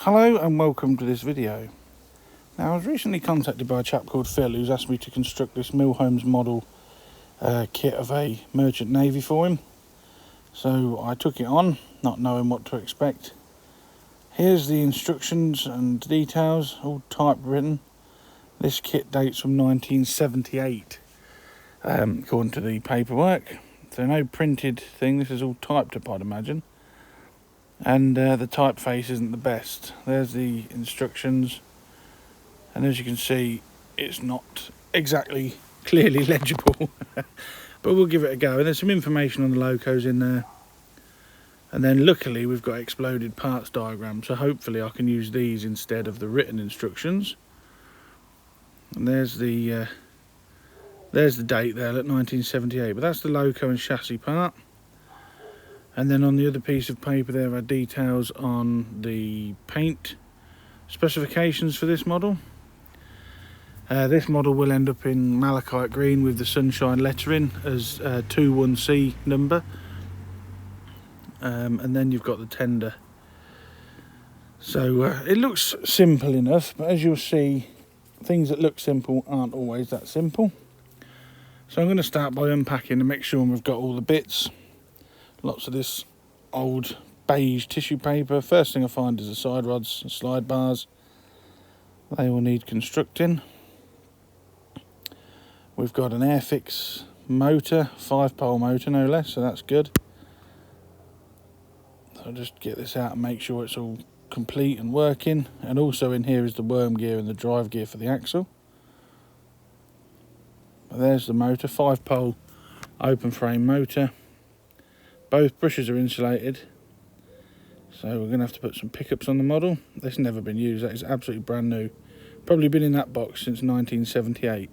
Hello and welcome to this video. Now, I was recently contacted by a chap called Phil who's asked me to construct this MillHolme's model kit of a merchant navy for him. So I took it on, not knowing what to expect. Here's the instructions and details, all typewritten. This kit dates from 1978, according to the paperwork. So no printed thing, this is all typed up, I'd imagine. And the typeface isn't the best. There's the instructions, and as you can see, it's not exactly clearly legible, but we'll give it a go. And there's some information on the locos in there, and then luckily we've got exploded parts diagrams, so hopefully I can use these instead of the written instructions. And there's the date there at 1978, but that's the loco and chassis part. And then on the other piece of paper there are details on the paint specifications for this model. This model will end up in malachite green with the sunshine lettering as 21C number. And then you've got the tender. So it looks simple enough, but as you'll see, things that look simple aren't always that simple. So I'm going to start by unpacking and make sure we've got all the bits. Lots of this old beige tissue paper. First thing I find is the side rods and slide bars. They will need constructing. We've got an Airfix motor, 5-pole motor no less, so that's good. So I'll just get this out and make sure it's all complete and working. And also in here is the worm gear and the drive gear for the axle. But there's the motor, 5-pole open frame motor. Both brushes are insulated, so we're going to have to put some pickups on the model. This has never been used, that is absolutely brand new. Probably been in that box since 1978.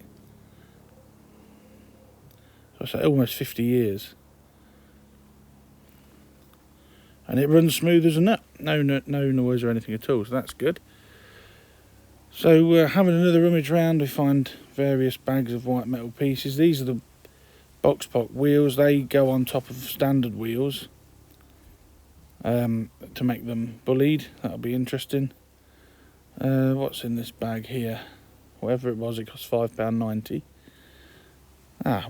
So I say almost 50 years. And it runs smooth as a nut, no noise or anything at all, so that's good. So having another rummage round, we find various bags of white metal pieces. These are the box pock wheels. They go on top of standard wheels to make them bullied. That'll be interesting. What's in this bag here? Whatever it was, it cost £5.90.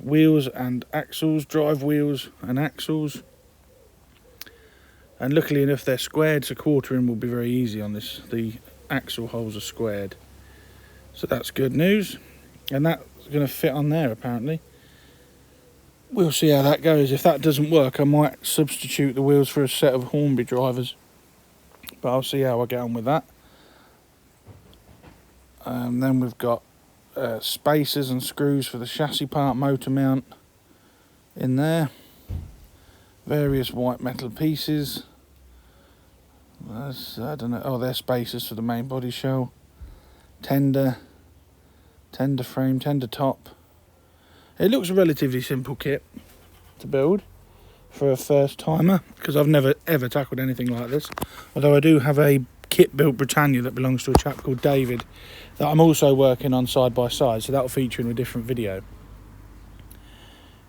Wheels and axles, drive wheels and axles. And luckily enough they're squared, so quartering will be very easy on this. The axle holes are squared, so that's good news. And that's going to fit on there apparently. We'll see how that goes. If that doesn't work, I might substitute the wheels for a set of Hornby drivers. But I'll see how I get on with that. Then we've got spacers and screws for the chassis part motor mount in there. Various white metal pieces. I don't know. Oh, they're spacers for the main body shell. Tender frame, tender top. It looks a relatively simple kit to build for a first timer, because I've never ever tackled anything like this. Although I do have a kit built Britannia that belongs to a chap called David that I'm also working on side by side, so that'll feature in a different video.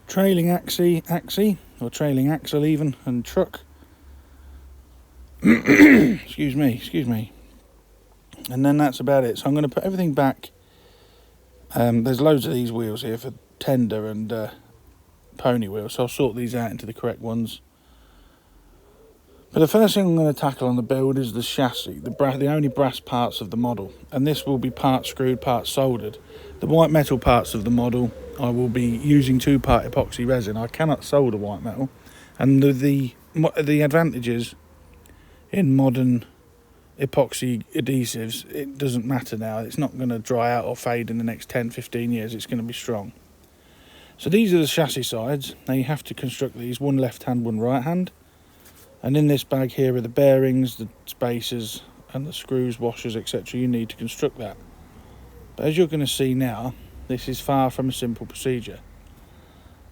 Trailing axle, or trailing axle even, and truck. excuse me. And then that's about it. So I'm going to put everything back. There's loads of these wheels here for tender and pony wheels, so I'll sort these out into the correct ones. But the first thing I'm going to tackle on the build is the chassis, the only brass parts of the model, and this will be part screwed, part soldered. The white metal parts of the model I will be using 2-part epoxy resin. I cannot solder white metal, and the advantages in modern epoxy adhesives, it doesn't matter now. It's not going to dry out or fade in the next 10-15 years. It's going to be strong. So these are the chassis sides. Now you have to construct these, one left hand, one right hand. And in this bag here are the bearings, the spacers and the screws, washers, etc. You need to construct that. But as you're going to see now, this is far from a simple procedure.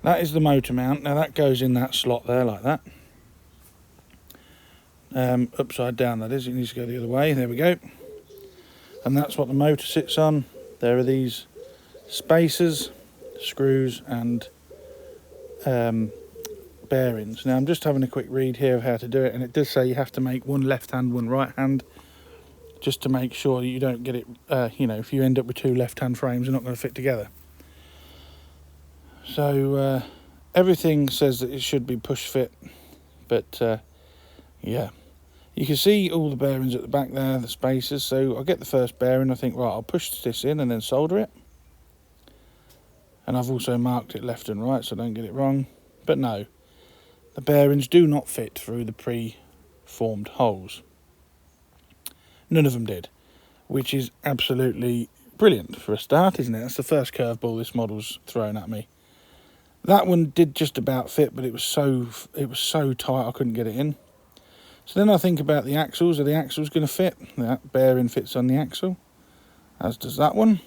That is the motor mount. Now that goes in that slot there like that. Upside down that is, it needs to go the other way, there we go. And that's what the motor sits on. There are these spacers, screws and bearings. Now I'm just having a quick read here of how to do it, and it does say you have to make one left hand, one right hand. just to make sure that you don't get it, you know, if you end up with two left-hand frames, they're not going to fit together. So everything says that it should be push fit, but yeah. You can see all the bearings at the back there, the spacers. So I'll get the first bearing, I think, right, I'll push this in and then solder it. And I've also marked it left and right so I don't get it wrong. But no, the bearings do not fit through the pre-formed holes. None of them did, which is absolutely brilliant for a start, isn't it? That's the first curveball this model's thrown at me. That one did just about fit, but it was so tight I couldn't get it in. So then I think about the axles. Are the axles going to fit? That bearing fits on the axle, as does that one.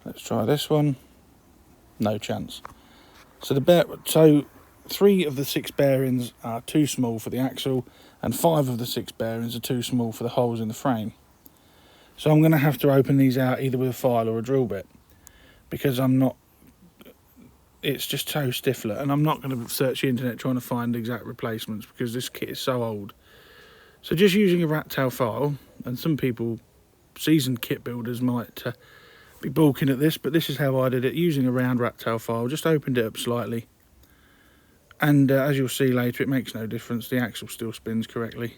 Let's try this one. No chance. So 3 of the 6 bearings are too small for the axle, and 5 of the 6 bearings are too small for the holes in the frame. So I'm going to have to open these out either with a file or a drill bit, because it's just so stiffler, and I'm not going to search the internet trying to find exact replacements because this kit is so old. So just using a rat tail file, and some people, seasoned kit builders, might be balking at this, but this is how I did it, using a round rat tail file. Just opened it up slightly, and as you'll see later, it makes no difference, the axle still spins correctly.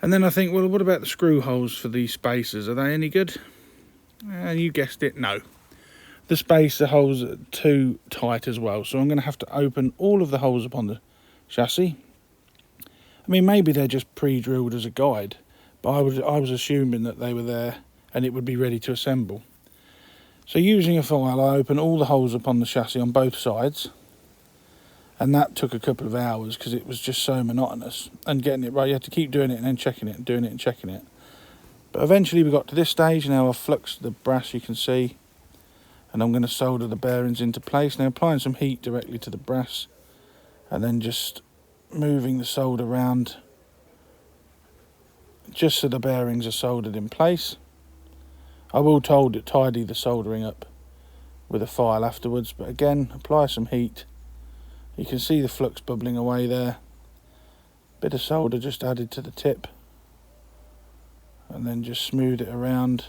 And then I think, well, what about the screw holes for these spacers? Are they any good? And you guessed it, no. The spacer holes are too tight as well, so I'm going to have to open all of the holes upon the chassis. I mean, maybe they're just pre-drilled as a guide, but I was assuming that they were there and it would be ready to assemble. So using a file, I opened all the holes upon the chassis on both sides, and that took a couple of hours because it was just so monotonous. And getting it right, you had to keep doing it and then checking it, and doing it and checking it. But eventually we got to this stage. Now I've fluxed the brass, you can see, and I'm going to solder the bearings into place. Now applying some heat directly to the brass and then just moving the solder around just so the bearings are soldered in place. I will tidy the soldering up with a file afterwards, but again, apply some heat. You can see the flux bubbling away there. Bit of solder just added to the tip, and then just smooth it around.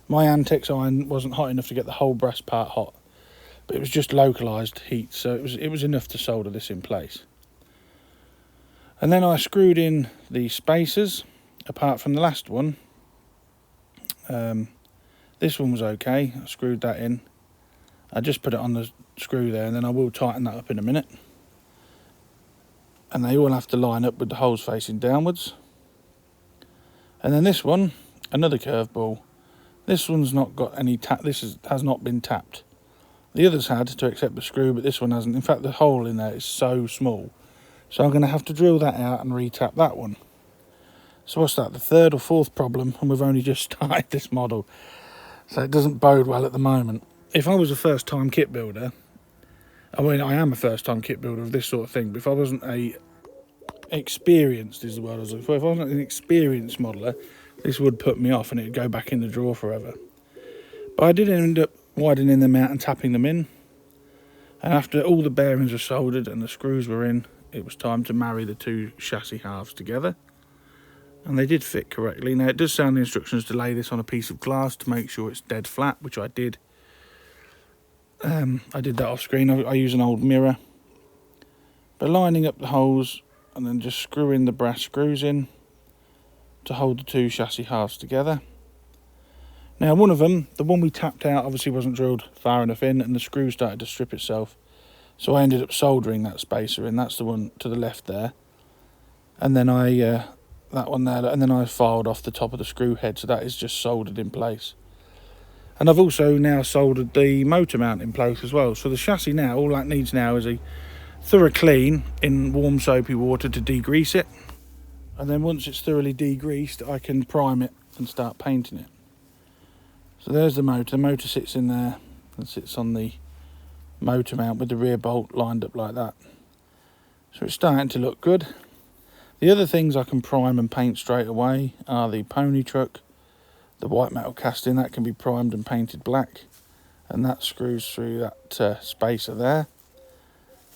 My Antex iron wasn't hot enough to get the whole brass part hot, but it was just localised heat, so it was enough to solder this in place. And then I screwed in the spacers, apart from the last one. This one was okay, I screwed that in. I just put it on the screw there, and then I will tighten that up in a minute. And they all have to line up with the holes facing downwards. And then this one, another curveball. This one's not got any has not been tapped. The others had to accept the screw, but this one hasn't. In fact, the hole in there is so small. So I'm going to have to drill that out and re-tap that one. So what's that, the 3rd or 4th problem, and we've only just started this model. So it doesn't bode well at the moment. If I was a first-time kit builder, I mean, I am a first-time kit builder of this sort of thing, but if I wasn't experienced, is the word I was looking for, if I wasn't an experienced modeller, this would put me off and it'd go back in the drawer forever. But I did end up widening them out and tapping them in. And after all the bearings were soldered and the screws were in, it was time to marry the 2 chassis halves together. And they did fit correctly. Now, it does sound the instructions to lay this on a piece of glass to make sure it's dead flat, which I did. I did that off screen. I use an old mirror. But lining up the holes and then just screwing the brass screws in to hold the 2 chassis halves together. Now, one of them, the one we tapped out, obviously wasn't drilled far enough in, and the screw started to strip itself. So I ended up soldering that spacer in. That's the one to the left there. And then that one there, and then I filed off the top of the screw head, so that is just soldered in place. And I've also now soldered the motor mount in place as well. So the chassis now, all that needs now is a thorough clean in warm soapy water to degrease it. And then once it's thoroughly degreased, I can prime it and start painting it. So there's the motor. The motor sits in there and sits on the motor mount with the rear bolt lined up like that. So it's starting to look good. The other things I can prime and paint straight away are the pony truck, the white metal casting, that can be primed and painted black, and that screws through that spacer there.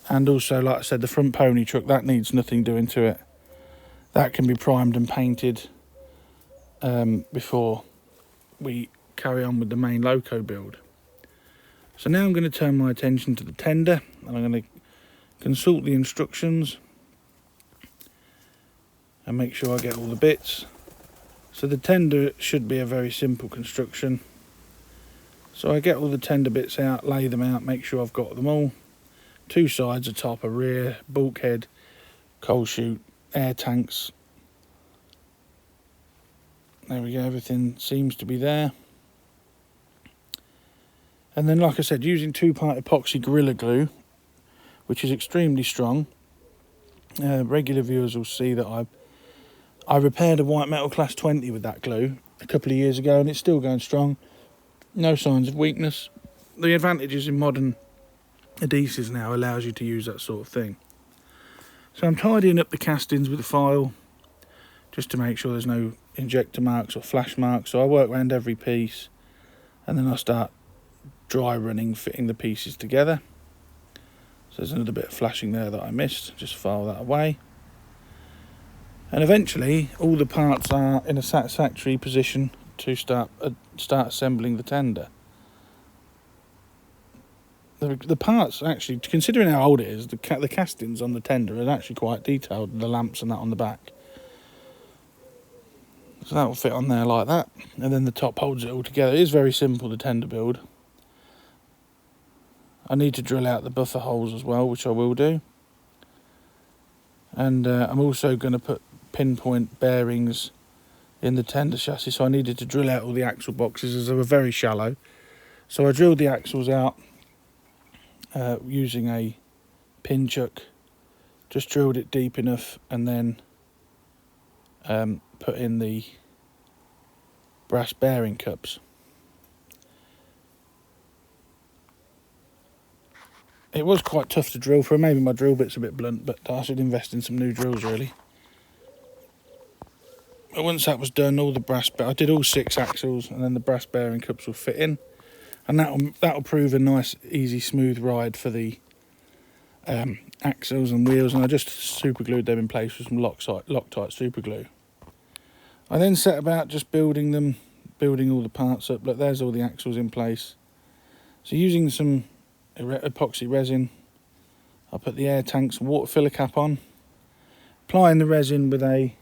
And also, like I said, the front pony truck, that needs nothing doing to it. that can be primed and painted before we carry on with the main loco build. So now I'm going to turn my attention to the tender, and I'm going to consult the instructions and make sure I get all the bits. So the tender should be a very simple construction. So I get all the tender bits out, lay them out, make sure I've got them all. Two sides, a top, a rear, bulkhead, coal chute, air tanks. There we go, everything seems to be there. And then, like I said, using 2-part epoxy Gorilla Glue, which is extremely strong. Regular viewers will see that I repaired a white metal class 20 with that glue a couple of years ago, and it's still going strong. No signs of weakness. The advantages in modern adhesives now allows you to use that sort of thing. So I'm tidying up the castings with a file just to make sure there's no injector marks or flash marks. So I work around every piece, and then I start dry running, fitting the pieces together. So there's another bit of flashing there that I missed, just file that away. And eventually all the parts are in a satisfactory position to start assembling the tender. The parts, actually, considering how old it is, the castings on the tender are actually quite detailed, the lamps and that on the back. So that will fit on there like that, and then the top holds it all together. It is very simple, the tender build. I need to drill out the buffer holes as well, which I will do. And I'm also going to put pinpoint bearings in the tender chassis, so I needed to drill out all the axle boxes as they were very shallow. So I drilled the axles out using a pin chuck, just drilled it deep enough, and then put in the brass bearing cups. It was quite tough to drill for, maybe my drill bit's a bit blunt, but I should invest in some new drills really. But once that was done, all the brass, I did all 6 axles, and then the brass bearing cups will fit in, and that'll prove a nice, easy, smooth ride for the axles and wheels. And I just super glued them in place with some Loctite super glue. I then set about just building all the parts up. Look, there's all the axles in place. So using some epoxy resin, I put the air tanks and water filler cap on, applying the resin with a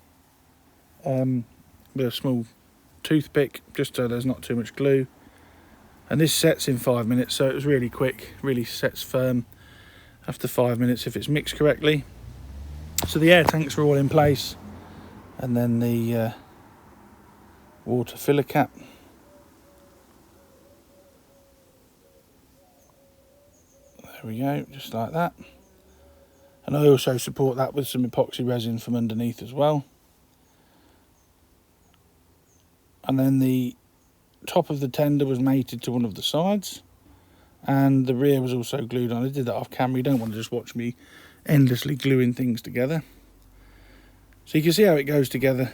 small toothpick, just so there's not too much glue. And this sets in 5 minutes, so it was really quick, really sets firm after 5 minutes if it's mixed correctly. So the air tanks are all in place, and then the water filler cap. There we go, just like that. And I also support that with some epoxy resin from underneath as well. And then the top of the tender was mated to one of the sides, and the rear was also glued on. I did that off camera. You don't want to just watch me endlessly gluing things together. So you can see how it goes together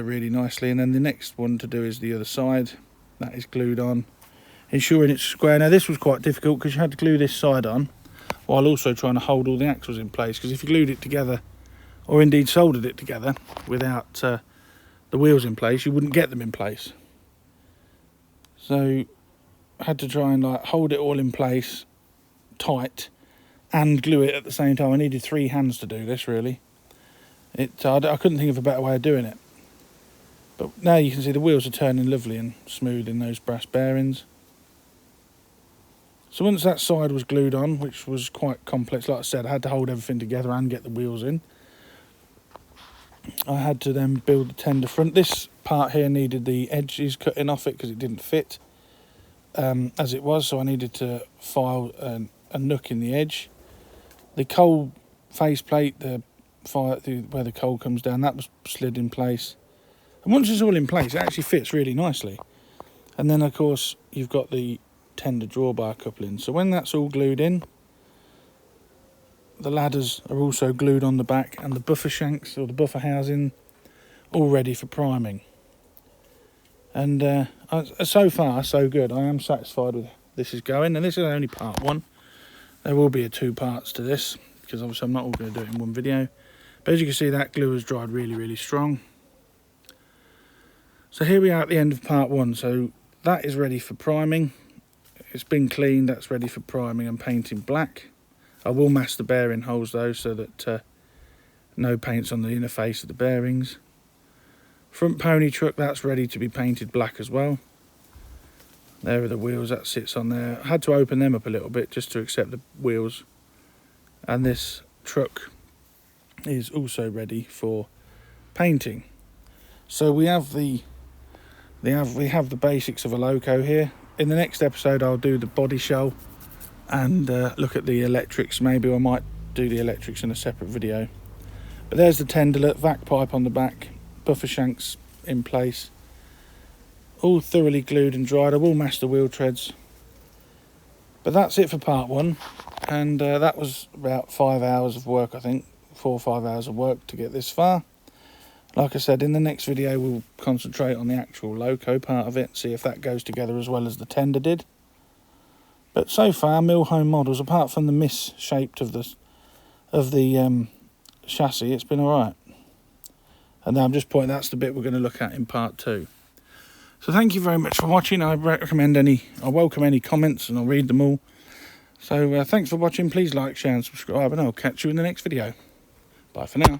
really nicely. And then the next one to do is the other side. That is glued on, ensuring it's square. Now this was quite difficult because you had to glue this side on while also trying to hold all the axles in place, because if you glued it together, or indeed soldered it together without the wheels in place, you wouldn't get them in place. So I had to try and hold it all in place tight and glue it at the same time. I needed 3 hands to do this really. I couldn't think of a better way of doing it. But now you can see the wheels are turning lovely and smooth in those brass bearings. So once that side was glued on, which was quite complex, like I said, I had to hold everything together and get the wheels in. I had to then build the tender front. This part here needed the edges cutting off it because it didn't fit as it was, so I needed to file a nook in the edge. The coal faceplate, where the coal comes down, that was slid in place. And once it's all in place, it actually fits really nicely. And then, of course, you've got the tender drawbar coupling. So when that's all glued in, the ladders are also glued on the back, and the buffer shanks, or the buffer housing, all ready for priming. And so far, so good. I am satisfied with this is going, and this is only part 1. There will be 2 parts to this, because obviously I'm not all going to do it in one video. But as you can see, that glue has dried really strong. So here we are at the end of part 1. So that is ready for priming. It's been cleaned, that's ready for priming and painting black. I will mask the bearing holes though, so that no paint's on the inner face of the bearings. Front pony truck, that's ready to be painted black as well. There are the wheels, that sits on there. I had to open them up a little bit just to accept the wheels. And this truck is also ready for painting. So we have the basics of a loco here. In the next episode I'll do the body shell and look at the electrics. Maybe I might do the electrics in a separate video. But there's the tenderlet, vac pipe on the back, buffer shanks in place, all thoroughly glued and dried. I will mask the wheel treads. But that's it for part 1, and that was about 5 hours of work, I think, 4 or 5 hours of work to get this far. Like I said, in the next video we'll concentrate on the actual loco part of it, see if that goes together as well as the tender did. But so far, MillHolme models, apart from the misshaped of the chassis, it's been alright. And now I'm just pointing, that's the bit we're going to look at in part 2. So thank you very much for watching. I welcome any comments, and I'll read them all. So thanks for watching. Please like, share and subscribe, and I'll catch you in the next video. Bye for now.